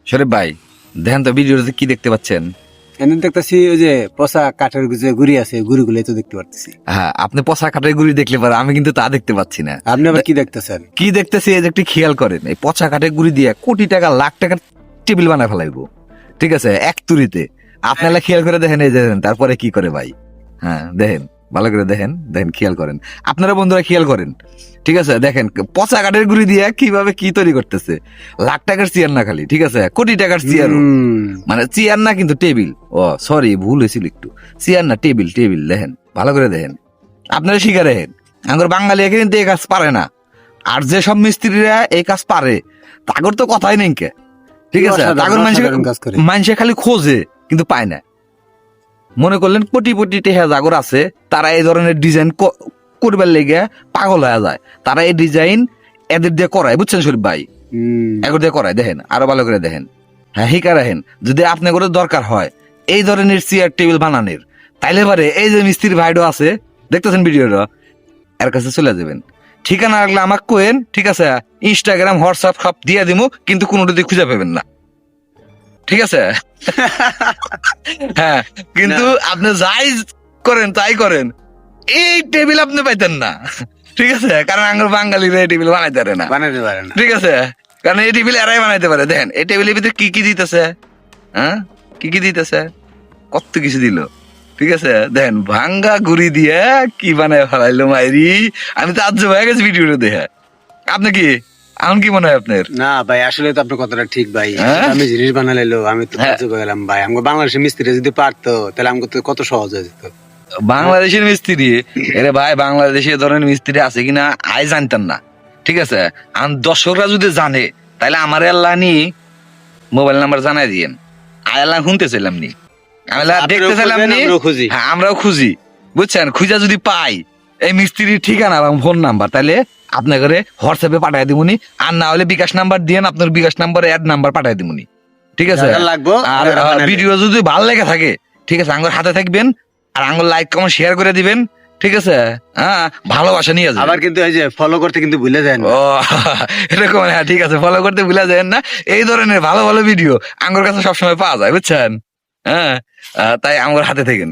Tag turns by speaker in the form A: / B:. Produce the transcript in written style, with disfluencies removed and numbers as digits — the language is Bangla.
A: শরীফ ভাই দেখেন তো ভিডিওতে কি দেখতে পাচ্ছেন?
B: এমনি দেখতেছি ওই যে পচা কাঠের যে গুড়ি আছে গুড়িগুলো তো দেখতে পারতেছি।
A: হ্যাঁ, আপনি পচা কাঠের গুড়ি দেখলে পারে, আমি কিন্তু তা দেখতে পাচ্ছি না।
B: আপনি আবার কি দেখতেছেন?
A: কি দেখতেছি এই যে একটু খেয়াল করেন, এই পচা কাঠের গুড়ি দিয়ে কোটি টাকা লাখ টাকার টেবিল বানায় ফেলাইবো, ঠিক আছে, এক তুরিতে। আপনারা খেয়াল করে দেখেন, এই যে দেখেন তারপরে কি করে ভাই। হ্যাঁ দেখেন, ভালো করে দেখেন, দেখেন খেয়াল করেন, আপনারা বন্ধুরা খেয়াল করেন, ঠিক আছে। দেখেন পচা কাঠের গুড়ি দিয়ে কিভাবে কি তৈরি করতেছে। লাখ টাকার চেয়ার না খালি, ঠিক আছে, কোটি টাকার চেয়ার, মানে চেয়ার না কিন্তু টেবিল। ও সরি, ভুল হয়েছিল একটু, চেয়ার না টেবিল, টেবিল। দেখেন ভালো করে দেখেন, আপনারা শিখে দেখেন। আমাদের বাঙালি কিন্তু এই কাজ পারে না, আর যে সব মিস্ত্রিরা এই কাজ পারে তাগর তো কথাই নেই কে, ঠিক আছে। তাগর মানুষে খালি খোঁজে কিন্তু পায় না। মনে করলেন কোটি কোটি টেহা জাগর আছে, তারা এই ধরনের ডিজাইন করবার লেগে পাগল হয়ে যায়। তারা এই ডিজাইন এদের দিয়ে করায়, বুঝছেন শরীফ ভাই, এগুলো দিয়ে করায়। দেখেন আরো ভালো করে দেখেন, হ্যাঁ হিকা রাখেন। যদি আপনার করে দরকার হয় এই ধরনের চেয়ার টেবিল বানানোর, তাইলে পারে এই যে মিস্ত্রি ভাইডো আছে দেখতেছেন ভিডিওটা, এর কাছে চলে যাবেন। ঠিকানা লাগলে আমাকে কোয়েন, ঠিক আছে, ইনস্টাগ্রাম হোয়াটসঅ্যাপ সব দিয়ে দিব, কিন্তু কোনোটাতে খুঁজে পাবেন না, ঠিক আছে। হ্যাঁ, কিন্তু আপনি যাই করেন তাই করেন, এই টেবিল আপনি পাইতেন না, ঠিক আছে, কারণ আঙ্গুর বাঙালিরা এই টেবিল বানাইতে পারে না,
B: বানাইতে পারে না,
A: ঠিক আছে। কারণ এই টেবিল এরাই বানাইতে পারে। দেখেন এই টেবিলের ভিতরে কি কি দিতেছে, হ্যাঁ কি কি দিতেছে, কত কিছু দিল, ঠিক আছে। দেখেন ভাঙ্গা গুড়ি দিয়ে কি বানায় ফেলাইলো মাইরি, আমি তো আজ হয়ে গেছি ভিডিওটা দেখে। আপনি কি এখন কি মনে হয় আপনার?
B: না ভাই, আসলে তো আপনার কথাটা ঠিক ভাই।
A: হ্যাঁ?
B: আমি জিনিস বানাইলো, আমি তো
A: হ্যাঁ।
B: কাজ গেলাম ভাই। আমাকে বাংলাদেশের মিস্ত্রি যদি পারতো তাহলে আমাকে তো কত সহজ হয়ে যেত।
A: বাংলাদেশের মিস্ত্রি, এরে ভাই বাংলাদেশে এ ধরনের মিস্ত্রি আছে কিনা আই জানতাম না, ঠিক আছে। দর্শকরা যদি জানে তাহলে আমার আল্লাহ নি মোবাইল নাম্বার জানাই দিয়েন, আল্লাহ শুনতে চাইলাম নি, আমি দেখতে চাইলাম নি। হ্যাঁ আমরাও খুঁজি, বুঝছেন, খুঁজা যদি পাই এই মিস্ত্রির ঠিকানা এবং ফোন নাম্বার, তাহলে আপনার ঘরে হোয়াটসঅ্যাপে পাঠাই দিবনি, আর না হলে বিকাশ নাম্বার দিয়েন, আপনার বিকাশ নাম্বারে অ্যাড নাম্বার পাঠাই দিবনি, ঠিক আছে।
B: লাগবো
A: আর ভিডিও যদি ভালো লেগে থাকে, ঠিক আছে, আঙ্গুর হাতে থাকবেন, আর আঙ্গুর লাইক কমেন্ট শেয়ার করে দিবেন, ঠিক আছে। হ্যাঁ ভালোবাসা নিয়ে যাবেন।
B: আবার কিন্তু এই যে ফলো করতে কিন্তু ভুলে যায় না।
A: ও এরকম, হ্যাঁ ঠিক আছে, ফলো করতে ভুলে যায় না। এই ধরনের ভালো ভালো ভিডিও আঙ্গুর কাছে সবসময় পাওয়া যায়, বুঝছেন। হ্যাঁ তাই আঙ্গুর হাতে থাকেন।